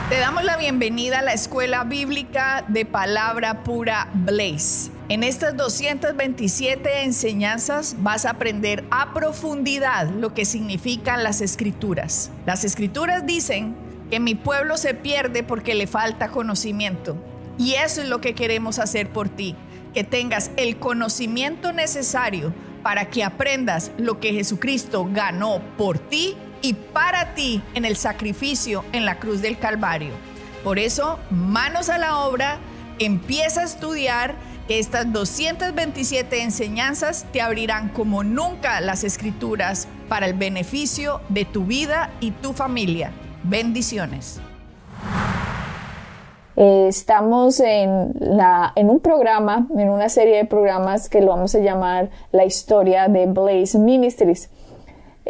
Te damos la bienvenida a la Escuela Bíblica de Palabra Pura Blaze. En estas 227 enseñanzas vas a aprender a profundidad lo que significan las Escrituras. Las Escrituras dicen que mi pueblo se pierde porque le falta conocimiento. Y eso es lo que queremos hacer por ti, que tengas el conocimiento necesario para que aprendas lo que Jesucristo ganó por ti y para ti en el sacrificio en la cruz del Calvario. Por eso, manos a la obra, empieza a estudiar, que estas 227 enseñanzas te abrirán como nunca las Escrituras para el beneficio de tu vida y tu familia. Bendiciones. Estamos en un programa, en una serie de programas que lo vamos a llamar La Historia de Blaze Ministries.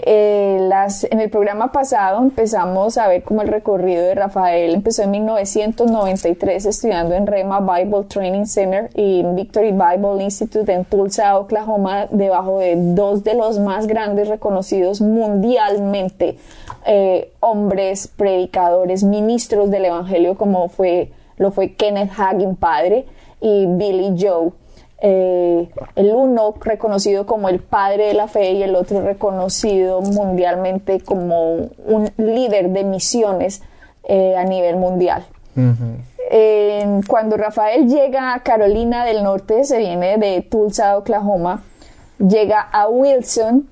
En el programa pasado empezamos a ver cómo el recorrido de Rafael empezó en 1993 estudiando en Rhema Bible Training Center y Victory Bible Institute en Tulsa, Oklahoma, debajo de dos de los más grandes reconocidos mundialmente hombres, predicadores, ministros del evangelio, como lo fue Kenneth Hagin padre y Billy Joe. El uno reconocido como el padre de la fe y el otro reconocido mundialmente como un líder de misiones a nivel mundial. Cuando Rafael llega a Carolina del Norte, se viene de Tulsa, Oklahoma, llega a Wilson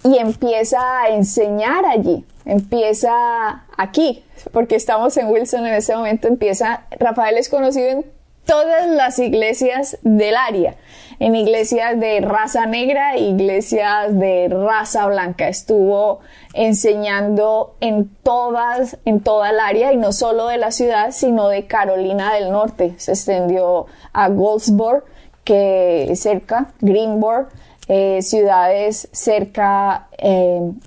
y empieza a enseñar allí. Empieza aquí, porque estamos en Wilson en ese momento. Rafael es conocido en todas las iglesias del área, en iglesias de raza negra, iglesias de raza blanca. Estuvo enseñando en toda el área, y no solo de la ciudad, sino de Carolina del Norte. Se extendió a Goldsboro, que es cerca, Greenboro, ciudades cerca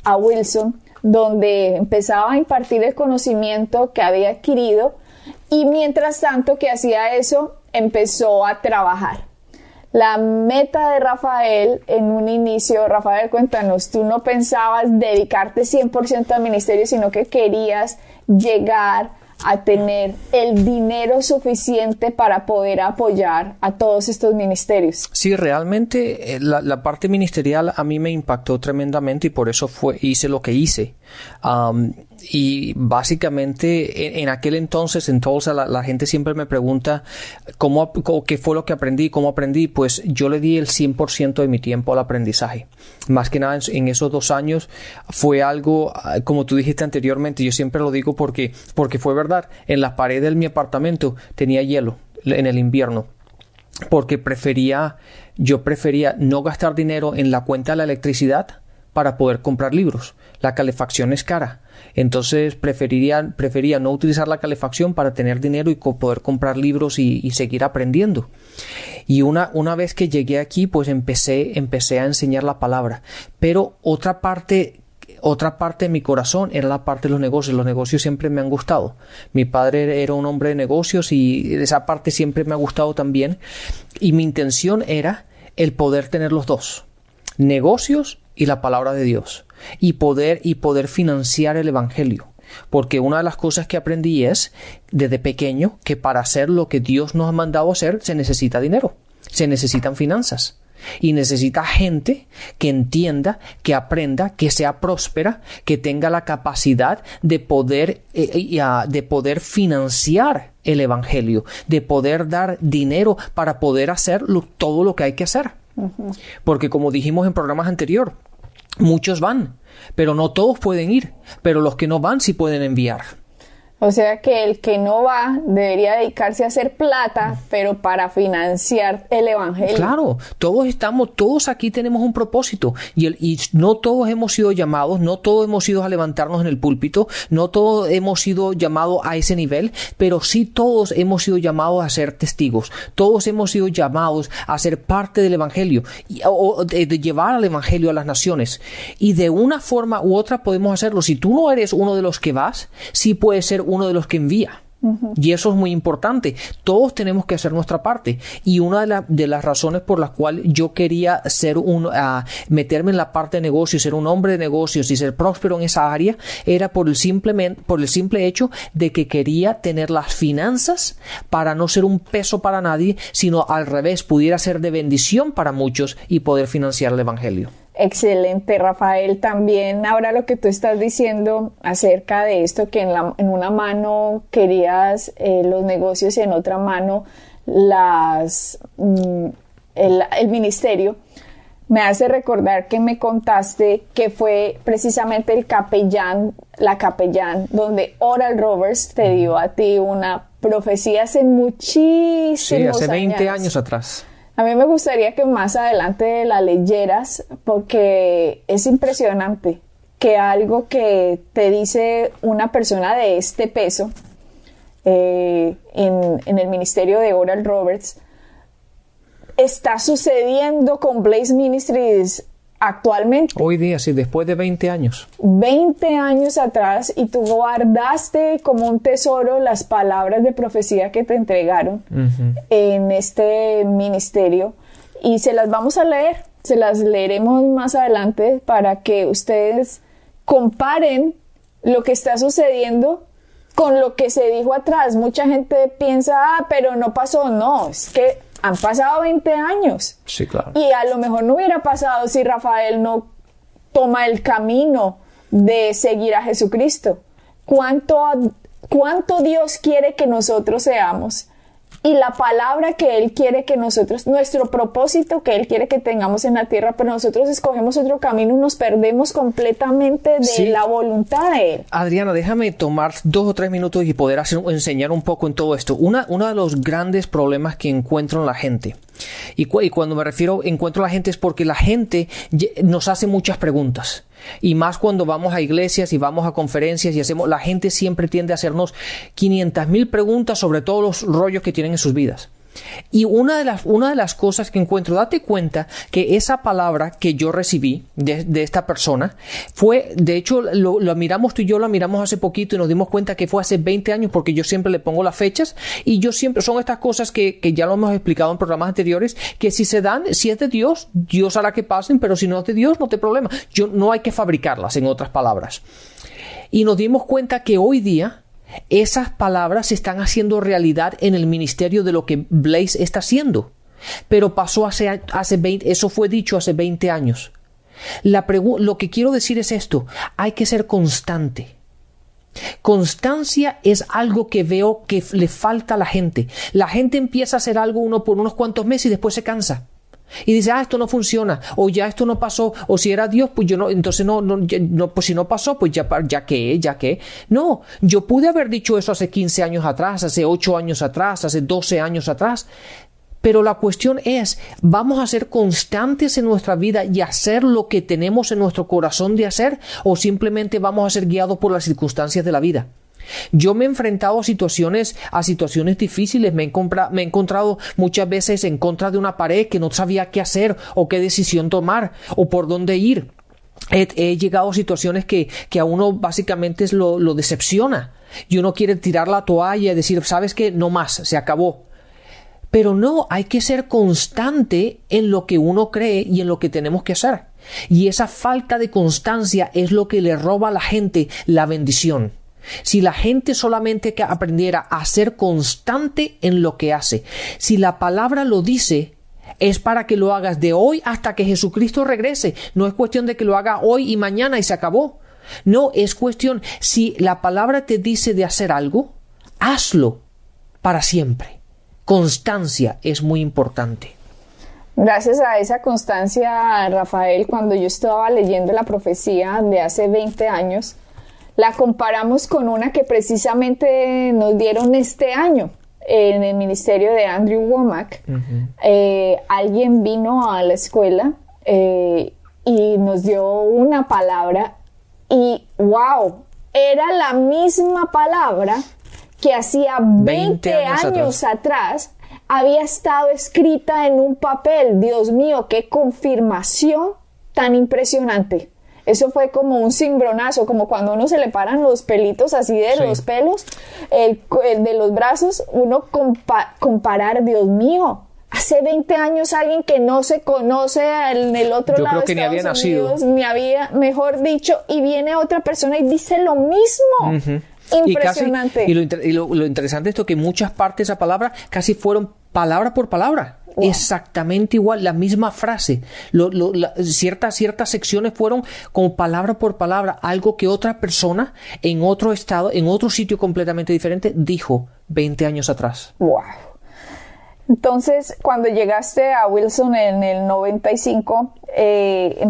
a Wilson, donde empezaba a impartir el conocimiento que había adquirido. Y mientras tanto que hacía eso, empezó a trabajar. La meta de Rafael en un inicio, Rafael, cuéntanos, tú no pensabas dedicarte 100% al ministerio, sino que querías llegar a tener el dinero suficiente para poder apoyar a todos estos ministerios. Sí, realmente la parte ministerial a mí me impactó tremendamente y por eso hice lo que hice. Y básicamente en aquel entonces en Tulsa la gente siempre me pregunta qué fue lo que aprendí, cómo aprendí. Pues yo le di el 100% de mi tiempo al aprendizaje. Más que nada en esos 2 años fue algo, como tú dijiste anteriormente, yo siempre lo digo porque fue verdad. En la pared de mi apartamento tenía hielo en el invierno, porque yo prefería no gastar dinero en la cuenta de la electricidad para poder comprar libros. La calefacción es cara. Entonces prefería no utilizar la calefacción para tener dinero y poder comprar libros y seguir aprendiendo. Y una vez que llegué aquí, pues empecé a enseñar la palabra. Pero otra parte de mi corazón era la parte de los negocios. Los negocios siempre me han gustado. Mi padre era un hombre de negocios y esa parte siempre me ha gustado también. Y mi intención era el poder tener los dos. Negocios y la palabra de Dios. Y poder financiar el evangelio. Porque una de las cosas que aprendí es, desde pequeño, que para hacer lo que Dios nos ha mandado hacer, se necesita dinero. Se necesitan finanzas. Y necesita gente que entienda, que aprenda, que sea próspera, que tenga la capacidad de poder financiar el evangelio, de poder dar dinero para poder hacer todo lo que hay que hacer. Uh-huh. Porque como dijimos en programas anteriores, muchos van, pero no todos pueden ir, pero los que no van sí pueden enviar. O sea que el que no va debería dedicarse a hacer plata, pero para financiar el evangelio. Claro, todos aquí tenemos un propósito y no todos hemos sido llamados, no todos hemos ido a levantarnos en el púlpito, no todos hemos sido llamados a ese nivel, pero sí todos hemos sido llamados a ser testigos, todos hemos sido llamados a ser parte del evangelio o de llevar al evangelio a las naciones, y de una forma u otra podemos hacerlo. Si tú no eres uno de los que vas, sí puedes ser uno de los que envía. Y eso es muy importante. Todos tenemos que hacer nuestra parte. Y una de las razones por las cuales yo quería meterme en la parte de negocios, ser un hombre de negocios y ser próspero en esa área, era por el simple hecho de que quería tener las finanzas para no ser un peso para nadie, sino al revés, pudiera ser de bendición para muchos y poder financiar el evangelio. Excelente, Rafael. También ahora lo que tú estás diciendo acerca de esto, que en una mano querías los negocios y en otra mano el ministerio, me hace recordar que me contaste que fue precisamente la capellán, donde Oral Roberts te dio a ti una profecía hace muchísimos años. Sí, hace 20 años atrás. A mí me gustaría que más adelante la leyeras porque es impresionante que algo que te dice una persona de este peso en el ministerio de Oral Roberts está sucediendo con Blaze Ministries actualmente. Hoy día, sí, después de 20 años. 20 años atrás, y tú guardaste como un tesoro las palabras de profecía que te entregaron en este ministerio, y se las vamos a leer, se las leeremos más adelante para que ustedes comparen lo que está sucediendo con lo que se dijo atrás. Mucha gente piensa, pero no pasó. No, es que han pasado 20 años. Sí, claro. Y a lo mejor no hubiera pasado si Rafael no toma el camino de seguir a Jesucristo. ¿Cuánto Dios quiere que nosotros seamos? Y la palabra que Él quiere que nosotros, nuestro propósito que Él quiere que tengamos en la tierra, pero nosotros escogemos otro camino y nos perdemos completamente de la voluntad de Él. Adriana, déjame tomar 2 o 3 minutos y poder enseñar un poco en todo esto. Uno de los grandes problemas que encuentro en la gente, y cuando me refiero encuentro a la gente, es porque la gente nos hace muchas preguntas. Y más cuando vamos a iglesias y vamos a conferencias y la gente siempre tiende a hacernos 500,000 preguntas sobre todos los rollos que tienen en sus vidas. Y una de las cosas que encuentro, date cuenta que esa palabra que yo recibí de esta persona fue, de hecho, lo miramos tú y yo, lo miramos hace poquito y nos dimos cuenta que fue hace 20 años, porque yo siempre le pongo las fechas y yo siempre, son estas cosas que ya lo hemos explicado en programas anteriores, que si se dan, si es de Dios, Dios hará que pasen, pero si no es de Dios, no te problema. No hay que fabricarlas, en otras palabras. Y nos dimos cuenta que hoy día esas palabras se están haciendo realidad en el ministerio de lo que Blaze está haciendo. Pero pasó hace 20, eso fue dicho hace 20 años. Lo que quiero decir es esto: hay que ser constante. Constancia es algo que veo que le falta a la gente. La gente empieza a hacer algo por unos cuantos meses y después se cansa. Y dice, esto no funciona, o ya esto no pasó, o si era Dios, pues yo no, entonces no, pues si no pasó, pues ya que. No, yo pude haber dicho eso hace 15 años atrás, hace 8 años atrás, hace 12 años atrás. Pero la cuestión es, ¿vamos a ser constantes en nuestra vida y hacer lo que tenemos en nuestro corazón de hacer, o simplemente vamos a ser guiados por las circunstancias de la vida? Yo me he enfrentado a situaciones difíciles, me he encontrado muchas veces en contra de una pared que no sabía qué hacer o qué decisión tomar o por dónde ir. He llegado a situaciones que a uno básicamente lo decepciona y uno quiere tirar la toalla y decir, ¿sabes qué? No más, se acabó. Pero no, hay que ser constante en lo que uno cree y en lo que tenemos que hacer. Y esa falta de constancia es lo que le roba a la gente la bendición. Si la gente solamente aprendiera a ser constante en lo que hace, si la palabra lo dice, es para que lo hagas de hoy hasta que Jesucristo regrese. No es cuestión de que lo haga hoy y mañana y se acabó. No, es cuestión, si la palabra te dice de hacer algo, hazlo para siempre. Constancia es muy importante. Gracias a esa constancia, Rafael, cuando yo estaba leyendo la profecía de hace 20 años, la comparamos con una que precisamente nos dieron este año en el ministerio de Andrew Wommack. Alguien vino a la escuela y nos dio una palabra y ¡wow! Era la misma palabra que hacía 20 años atrás había estado escrita en un papel. Dios mío, qué confirmación tan impresionante. Eso fue como un cimbronazo, como cuando a uno se le paran los pelitos así de los pelos, el de los brazos, uno comparar, Dios mío, hace 20 años alguien que no se conoce en el otro Yo lado creo que de ni había Estados nacido. Unidos, ni había, mejor dicho, y viene otra persona y dice lo mismo. Impresionante. Y lo interesante es esto, que muchas partes de esa palabra casi fueron palabra por palabra. Wow. Exactamente igual, la misma frase. Ciertas secciones fueron como palabra por palabra, algo que otra persona en otro estado, en otro sitio completamente diferente, dijo 20 años atrás. Wow. Entonces, cuando llegaste a Wilson en el 95, te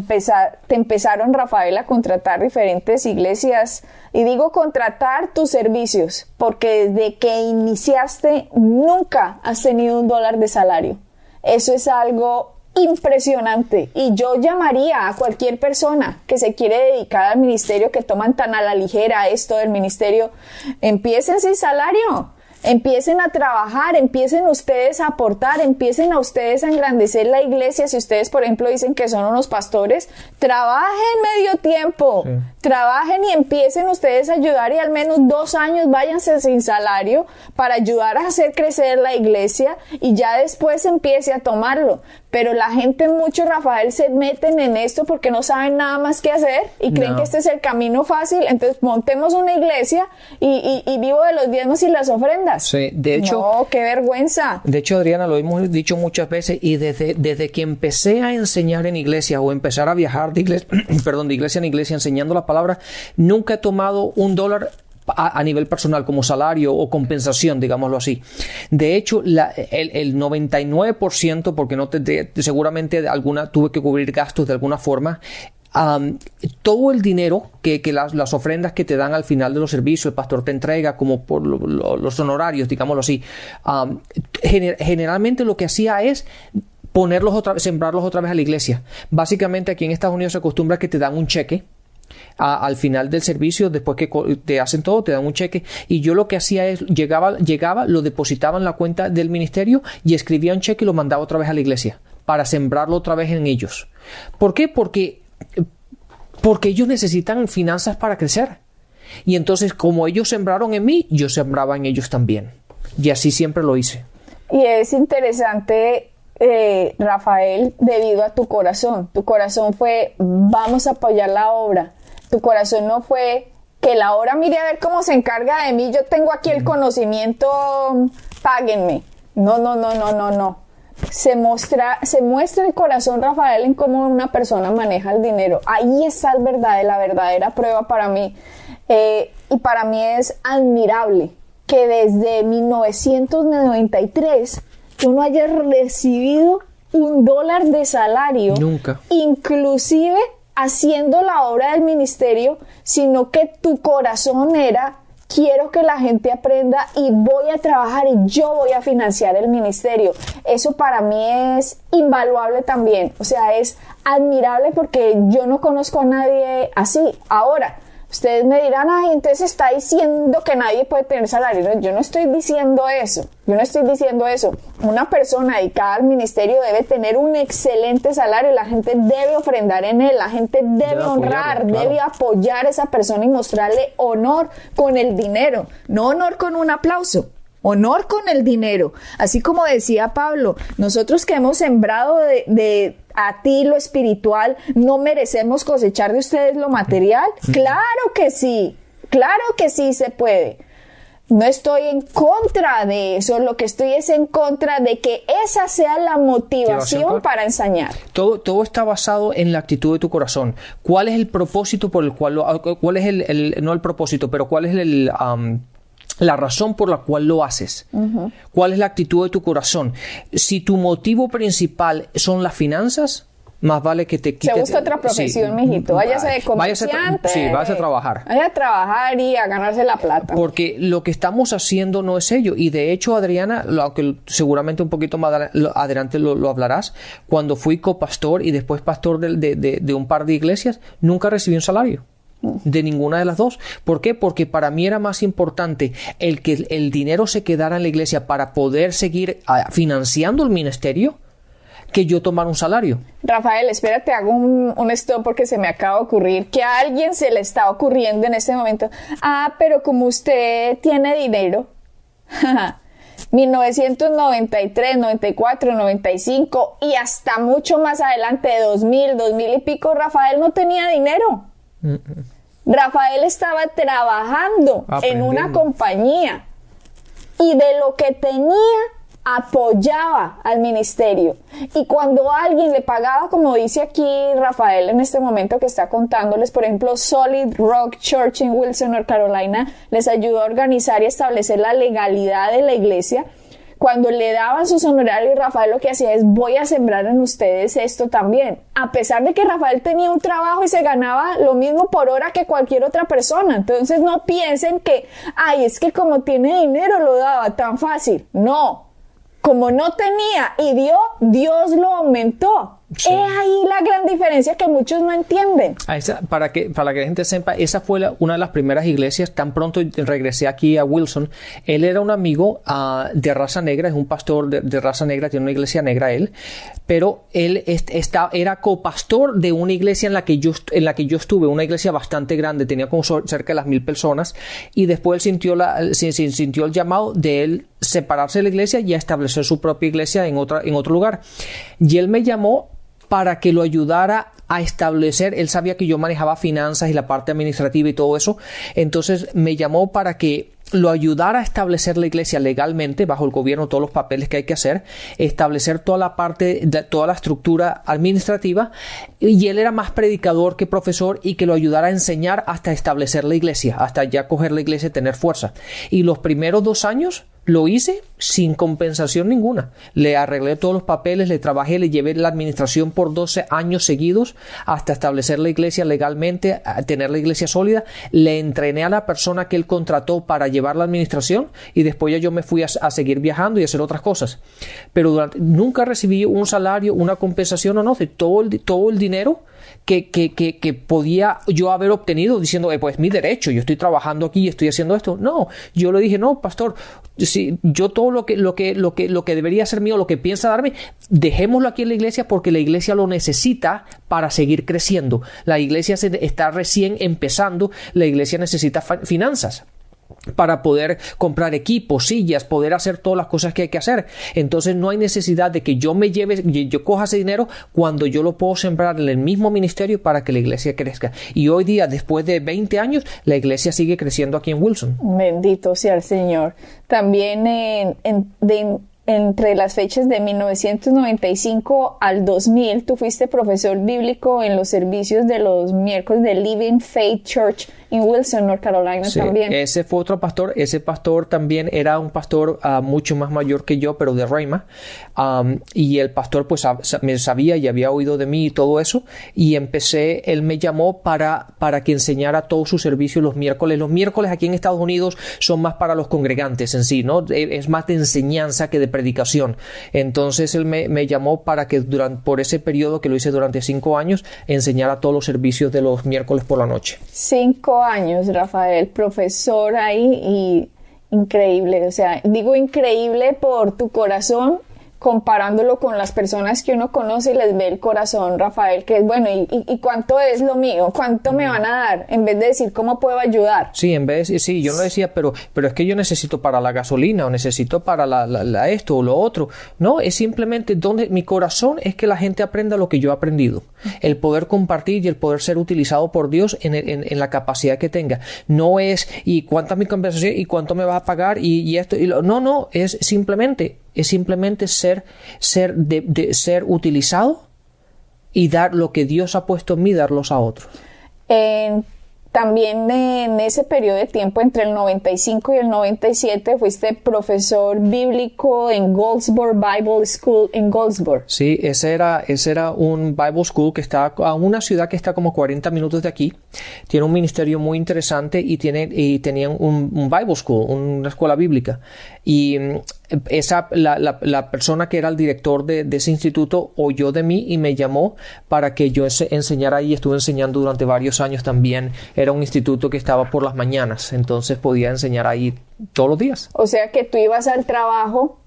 empezaron, Rafael, a contratar diferentes iglesias. Y digo contratar tus servicios, porque desde que iniciaste nunca has tenido $1 de salario. Eso es algo impresionante. Y yo llamaría a cualquier persona que se quiere dedicar al ministerio, que toman tan a la ligera esto del ministerio, empiecen sin salario. Empiecen a trabajar, empiecen ustedes a aportar, empiecen a ustedes a engrandecer la iglesia. Si ustedes, por ejemplo, dicen que son unos pastores, trabajen medio tiempo, trabajen y empiecen ustedes a ayudar, y al menos 2 años váyanse sin salario para ayudar a hacer crecer la iglesia, y ya después empiece a tomarlo. Pero la gente mucho, Rafael, se meten en esto porque no saben nada más que hacer y creen que este es el camino fácil. Entonces montemos una iglesia y vivo de los diezmos y las ofrendas. Sí, de hecho, no, qué vergüenza. De hecho, Adriana, lo hemos dicho muchas veces, y desde que empecé a enseñar en iglesia o empezar a viajar de iglesia, de iglesia en iglesia enseñando la palabra, nunca he tomado $1 a nivel personal como salario o compensación, digámoslo así. De hecho, el 99%, porque seguramente tuve que cubrir gastos de alguna forma, todo el dinero que las ofrendas que te dan al final de los servicios, el pastor te entrega como por los honorarios, digámoslo así, generalmente lo que hacía es sembrarlos otra vez a la iglesia. Básicamente aquí en Estados Unidos se acostumbra que te dan un cheque al final del servicio, después que te hacen todo, te dan un cheque, y yo lo que hacía es, llegaba, lo depositaba en la cuenta del ministerio y escribía un cheque y lo mandaba otra vez a la iglesia para sembrarlo otra vez en ellos. ¿Por qué? Porque ellos necesitan finanzas para crecer, y entonces como ellos sembraron en mí, yo sembraba en ellos también, y así siempre lo hice. Y es interesante, Rafael, debido a tu corazón. Tu corazón fue, vamos a apoyar la obra. Tu corazón no fue que la obra, mire a ver cómo se encarga de mí, yo tengo aquí el conocimiento, páguenme. No. Se muestra el corazón, Rafael, en cómo una persona maneja el dinero. Ahí está la verdadera prueba para mí. Y para mí es admirable que desde 1993 tú no hayas recibido $1 de salario. Nunca. Inclusive haciendo la obra del ministerio, sino que tu corazón era: quiero que la gente aprenda y voy a trabajar y yo voy a financiar el ministerio. Eso para mí es invaluable también. O sea, es admirable porque yo no conozco a nadie así. Ahora, ustedes me dirán, ay, entonces está diciendo que nadie puede tener salario. No, yo no estoy diciendo eso. Una persona dedicada al ministerio debe tener un excelente salario. La gente debe ofrendar en él. La gente debe honrar, debe apoyar a esa persona y mostrarle honor con el dinero. No honor con un aplauso. Honor con el dinero. Así como decía Pablo, nosotros que hemos sembrado de a ti lo espiritual, ¿no merecemos cosechar de ustedes lo material? Claro que sí se puede. No estoy en contra de eso, lo que estoy es en contra de que esa sea la motivación para enseñar. Todo está basado en la actitud de tu corazón. ¿Cuál es el propósito por el cual cuál es no el propósito, pero cuál es la razón por la cual lo haces? Uh-huh. ¿Cuál es la actitud de tu corazón? Si tu motivo principal son las finanzas, más vale que te quites. Se busca otra profesión, mijito. Váyase de comerciante. Vas a trabajar. Vaya a trabajar y a ganarse la plata. Porque lo que estamos haciendo no es ello. Y de hecho, Adriana, aunque seguramente un poquito más adelante lo hablarás, cuando fui copastor y después pastor de un par de iglesias, nunca recibí un salario. De ninguna de las dos. ¿Por qué? Porque para mí era más importante el que el dinero se quedara en la iglesia para poder seguir financiando el ministerio, que yo tomara un salario. Rafael, espérate, hago un stop porque se me acaba de ocurrir que a alguien se le está ocurriendo en este momento. Pero como usted tiene dinero, 1993, 94, 95 y hasta mucho más adelante, 2000 y pico, Rafael no tenía dinero. Rafael estaba trabajando en una compañía y de lo que tenía apoyaba al ministerio. Y cuando alguien le pagaba, como dice aquí Rafael en este momento que está contándoles, por ejemplo, Solid Rock Church en Wilson, North Carolina, les ayudó a organizar y establecer la legalidad de la iglesia. Cuando le daban sus honorarios, Rafael lo que hacía es: voy a sembrar en ustedes esto también. A pesar de que Rafael tenía un trabajo y se ganaba lo mismo por hora que cualquier otra persona. Entonces no piensen que, es que como tiene dinero lo daba tan fácil. No. Como no tenía y dio, Dios lo aumentó. Sí. Es ahí la gran diferencia que muchos no entienden. Para que la gente sepa, esa fue una de las primeras iglesias. Tan pronto regresé aquí a Wilson, él era un amigo de raza negra, es un pastor de raza negra, tiene una iglesia negra él, pero él era copastor de una iglesia en la que yo estuve, una iglesia bastante grande, tenía como cerca de las 1,000 personas, y después sintió el llamado de él separarse de la iglesia y a establecer su propia iglesia en otro lugar. Y él me llamó para que lo ayudara a establecer. Él sabía que yo manejaba finanzas y la parte administrativa y todo eso, entonces me llamó para que lo ayudara a establecer la iglesia legalmente, bajo el gobierno, todos los papeles que hay que hacer, establecer toda la parte, toda la estructura administrativa, y él era más predicador que profesor, y que lo ayudara a enseñar hasta establecer la iglesia, hasta ya coger la iglesia y tener fuerza. Y los primeros 2 años lo hice sin compensación ninguna. Le arreglé todos los papeles, le trabajé, le llevé la administración por 12 años seguidos hasta establecer la iglesia legalmente, a tener la iglesia sólida. Le entrené a la persona que él contrató para llevar la administración, y después ya yo me fui a seguir viajando y a hacer otras cosas. Pero nunca recibí un salario, una compensación de todo el dinero que podía yo haber obtenido, diciendo, pues mi derecho, yo estoy trabajando aquí y estoy haciendo esto. No, yo le dije: no, pastor, si yo todo lo que debería ser mío, lo que piensa darme, dejémoslo aquí en la iglesia, porque la iglesia lo necesita para seguir creciendo. La iglesia está recién empezando, la iglesia necesita finanzas para poder comprar equipos, sillas, poder hacer todas las cosas que hay que hacer. Entonces no hay necesidad de que yo coja ese dinero, cuando yo lo puedo sembrar en el mismo ministerio para que la iglesia crezca. Y hoy día, después de 20 años, la iglesia sigue creciendo aquí en Wilson. Bendito sea el Señor. También entre las fechas de 1995 al 2000, tú fuiste profesor bíblico en los servicios de los miércoles de Living Faith Church en Wilson, North Carolina. Sí, también. Ese fue otro pastor. Ese pastor también era un pastor mucho más mayor que yo, pero de Rhema. Y el pastor pues me sabía y había oído de mí y todo eso. Y él me llamó para que enseñara todo su servicio los miércoles. Los miércoles aquí en Estados Unidos son más para los congregantes en sí, ¿no? Es más de enseñanza que de predicación. Entonces él me llamó para que por ese periodo, que lo hice durante 5 años, enseñara todos los servicios de los miércoles por la noche. 5 años, Rafael, profesor ahí, y increíble, o sea, digo increíble por tu corazón, comparándolo con las personas que uno conoce y les ve el corazón, Rafael, que es bueno, ¿y cuánto es lo mío? ¿Cuánto me van a dar? En vez de decir, ¿cómo puedo ayudar? Sí, yo no decía, pero es que yo necesito para la gasolina, o necesito para esto o lo otro. No, es simplemente mi corazón es que la gente aprenda lo que yo he aprendido. El poder compartir y el poder ser utilizado por Dios en la capacidad que tenga. No es, ¿y cuánta es mi compensación? ¿Y cuánto me vas a pagar? Y esto, no, es simplemente ser utilizado y dar lo que Dios ha puesto en mí, darlos a otros. También en ese periodo de tiempo, entre el 95 y el 97, fuiste profesor bíblico en Goldsboro Bible School en Goldsboro. Sí, ese era un Bible School que está a una ciudad que está como 40 minutos de aquí. Tiene un ministerio muy interesante y tenían un Bible School, una escuela bíblica. Y la persona que era el director de ese instituto oyó de mí y me llamó para que yo enseñara ahí. Estuve enseñando durante varios años también. Era un instituto que estaba por las mañanas, entonces podía enseñar ahí todos los días. O sea que tú ibas al trabajo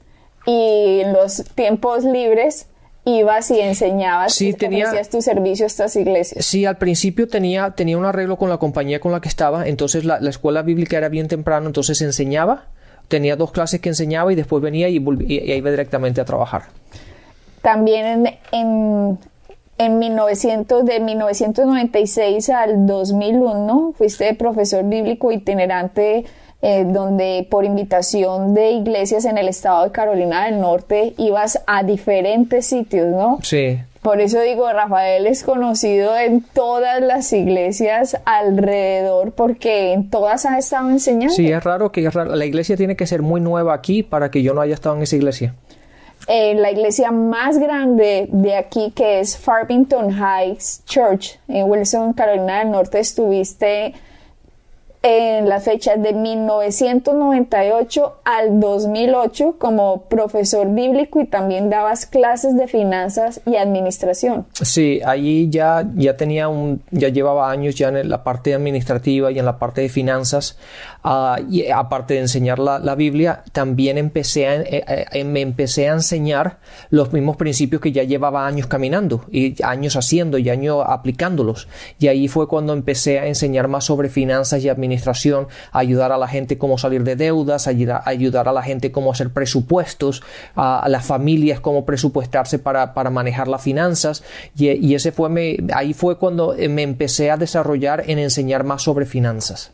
y en los tiempos libres ibas y enseñabas, Sí, ofrecías tu servicio a estas iglesias. Sí, al principio tenía un arreglo con la compañía con la que estaba, entonces la escuela bíblica era bien temprano, entonces enseñaba, tenía 2 clases que enseñaba y después venía y iba directamente a trabajar. También de 1996 al 2001 fuiste profesor bíblico itinerante, donde por invitación de iglesias en el estado de Carolina del Norte ibas a diferentes sitios, ¿no? Sí. Por eso digo, Rafael es conocido en todas las iglesias alrededor, porque en todas has estado enseñando. Sí, es raro. La iglesia tiene que ser muy nueva aquí para que yo no haya estado en esa iglesia. La iglesia más grande de aquí, que es Farmington Heights Church, en Wilson, Carolina del Norte, estuviste en las fechas de 1998 al 2008 como profesor bíblico y también dabas clases de finanzas y administración. Sí, allí ya llevaba años ya en la parte administrativa y en la parte de finanzas, y aparte de enseñar la Biblia, también me empecé a enseñar los mismos principios que ya llevaba años caminando y años haciendo y años aplicándolos, y ahí fue cuando empecé a enseñar más sobre finanzas y administración, ayudar a la gente cómo salir de deudas, ayudar a la gente cómo hacer presupuestos, a las familias cómo presupuestarse para manejar las finanzas, y ahí fue cuando me empecé a desarrollar en enseñar más sobre finanzas.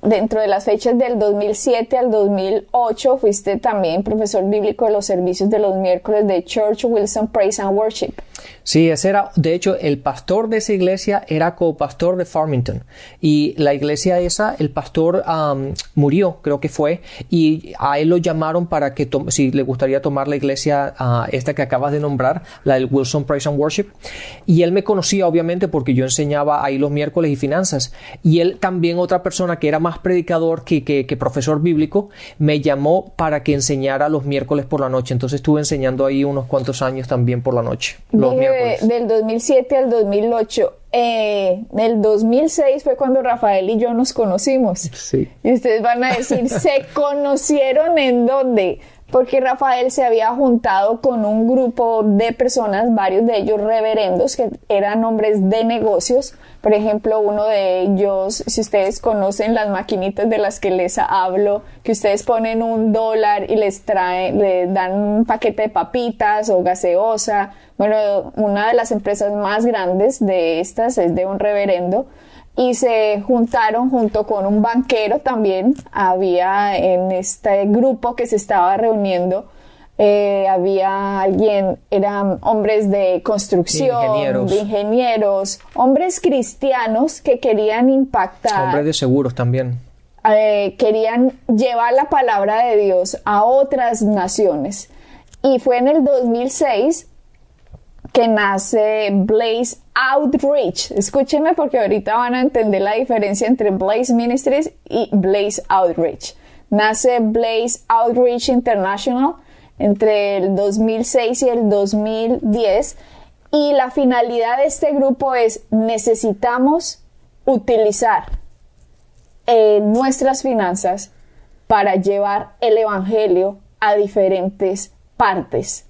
Dentro de las fechas del 2007 al 2008 fuiste también profesor bíblico de los servicios de los miércoles de Church Wilson Praise and Worship. Sí, ese era, de hecho, el pastor de esa iglesia era copastor de Farmington, y la iglesia esa, el pastor murió, creo que fue, y a él lo llamaron para que si le gustaría tomar la iglesia esta que acabas de nombrar, la del Wilson Praise and Worship, y él me conocía obviamente porque yo enseñaba ahí los miércoles y finanzas, y él también, otra persona que era más predicador que profesor bíblico, me llamó para que enseñara los miércoles por la noche, entonces estuve enseñando ahí unos cuantos años también por la noche. Del 2007 al 2008. En el 2006 fue cuando Rafael y yo nos conocimos. Sí. Y ustedes van a decir, ¿se conocieron en dónde? Porque Rafael se había juntado con un grupo de personas, varios de ellos reverendos, que eran hombres de negocios. Por ejemplo, uno de ellos, si ustedes conocen las maquinitas de las que les hablo, que ustedes ponen $1 y les dan un paquete de papitas o gaseosa. Bueno, una de las empresas más grandes de estas es de un reverendo. Y se juntaron junto con un banquero también. Había en este grupo que se estaba reuniendo, había eran hombres de construcción, de ingenieros, hombres cristianos que querían impactar. Hombres de seguros también. Querían llevar la palabra de Dios a otras naciones. Y fue en el 2006 que nace Blaze Outreach. Escúchenme porque ahorita van a entender la diferencia entre Blaze Ministries y Blaze Outreach. Nace Blaze Outreach International entre el 2006 y el 2010, y la finalidad de este grupo es: necesitamos utilizar nuestras finanzas para llevar el evangelio a diferentes partes.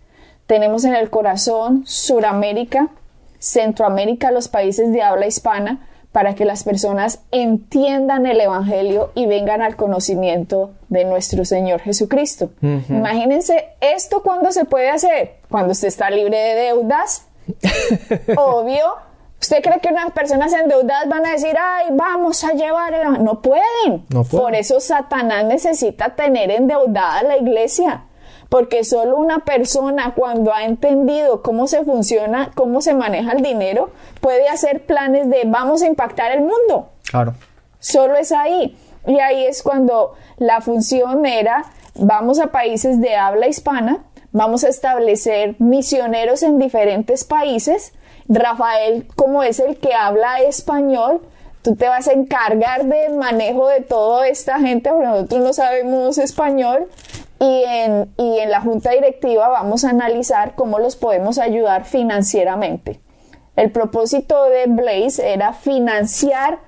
Tenemos en el corazón Suramérica, Centroamérica, los países de habla hispana, para que las personas entiendan el evangelio y vengan al conocimiento de nuestro Señor Jesucristo. Uh-huh. Imagínense esto, ¿cuándo se puede hacer? Cuando usted está libre de deudas. Obvio. ¿Usted cree que unas personas endeudadas van a decir, ay, vamos a llevar el evangelio? No pueden. No pueden. Por eso Satanás necesita tener endeudada a la iglesia. Porque solo una persona, cuando ha entendido cómo se funciona, cómo se maneja el dinero, puede hacer planes de vamos a impactar el mundo. Claro. Solo es ahí. Y ahí es cuando la función era, vamos a países de habla hispana, vamos a establecer misioneros en diferentes países. Rafael, como es el que habla español, tú te vas a encargar del manejo de toda esta gente, porque nosotros no sabemos español. Y en la junta directiva vamos a analizar cómo los podemos ayudar financieramente. El propósito de Blaze era financiar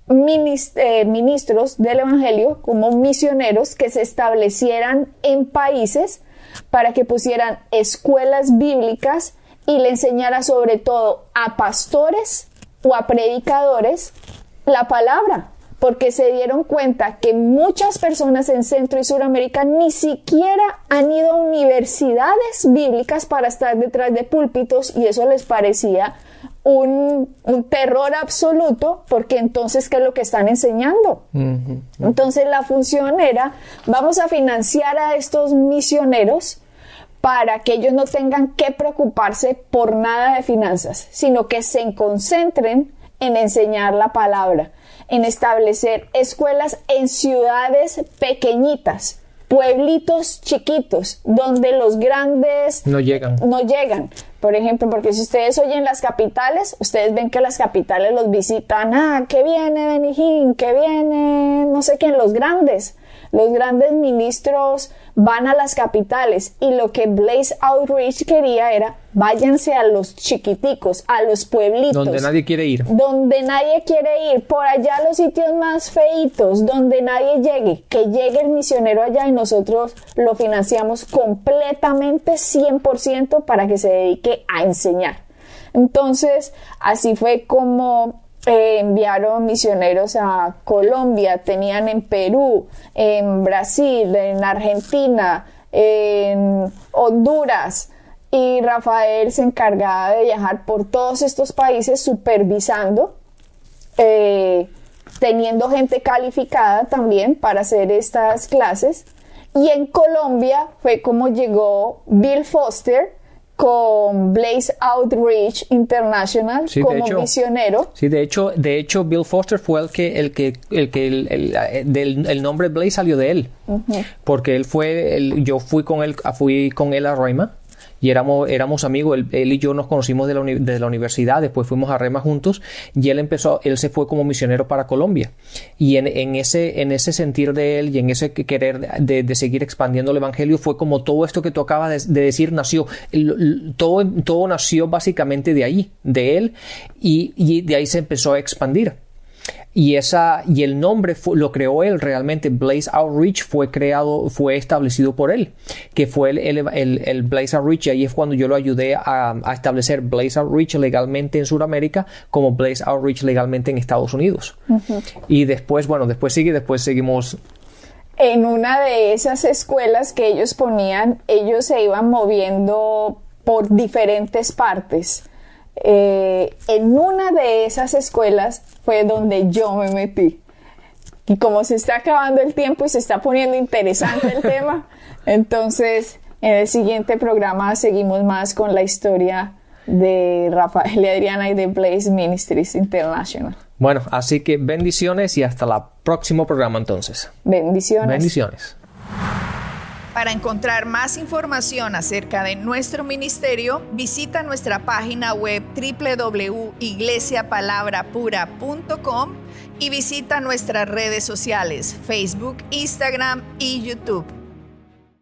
ministros del evangelio como misioneros que se establecieran en países para que pusieran escuelas bíblicas y le enseñara sobre todo a pastores o a predicadores la palabra, porque se dieron cuenta que muchas personas en Centro y Suramérica ni siquiera han ido a universidades bíblicas para estar detrás de púlpitos, y eso les parecía un terror absoluto, porque entonces, ¿qué es lo que están enseñando? Entonces la función era: vamos a financiar a estos misioneros para que ellos no tengan que preocuparse por nada de finanzas, sino que se concentren en enseñar la palabra, en establecer escuelas en ciudades pequeñitas, pueblitos chiquitos, donde los grandes no llegan. Por ejemplo, porque si ustedes oyen las capitales, ustedes ven que las capitales los visitan, que viene Benihín, que viene no sé quién, los grandes ministros van a las capitales, y lo que Blaze Outreach quería era: váyanse a los chiquiticos, a los pueblitos. Donde nadie quiere ir. Por allá a los sitios más feitos, donde nadie llegue, que llegue el misionero allá, y nosotros lo financiamos completamente, 100%, para que se dedique a enseñar. Entonces, así fue como enviaron misioneros a Colombia, tenían en Perú, en Brasil, en Argentina, en Honduras, y Rafael se encargaba de viajar por todos estos países supervisando, teniendo gente calificada también para hacer estas clases. Y en Colombia fue como llegó Bill Foster con Blaze Outreach International, sí, como misionero. Sí, de hecho Bill Foster fue el nombre Blaze salió de él. Porque yo fui con él a Rhema, y éramos amigos. Él y yo nos conocimos desde la universidad, después fuimos a Rhema juntos, y él se fue como misionero para Colombia. Y en ese sentir de él, y en ese querer de seguir expandiendo el evangelio, fue como todo esto que tú acabas de decir nació. Todo nació básicamente de ahí, de él, y de ahí se empezó a expandir. Y el nombre lo creó él realmente. Blaze Outreach fue establecido por él, que fue el Blaze Outreach, y ahí es cuando yo lo ayudé a establecer Blaze Outreach legalmente en Sudamérica, como Blaze Outreach legalmente en Estados Unidos. Y después seguimos. En una de esas escuelas que ellos ponían, ellos se iban moviendo por diferentes partes. En una de esas escuelas fue donde yo me metí, y como se está acabando el tiempo y se está poniendo interesante el tema, entonces en el siguiente programa seguimos más con la historia de Rafael y Adriana y de Blaze Ministries International. Bueno, así que bendiciones y hasta el próximo programa entonces. Bendiciones. Para encontrar más información acerca de nuestro ministerio, visita nuestra página web www.iglesiapalabrapura.com y visita nuestras redes sociales, Facebook, Instagram y YouTube.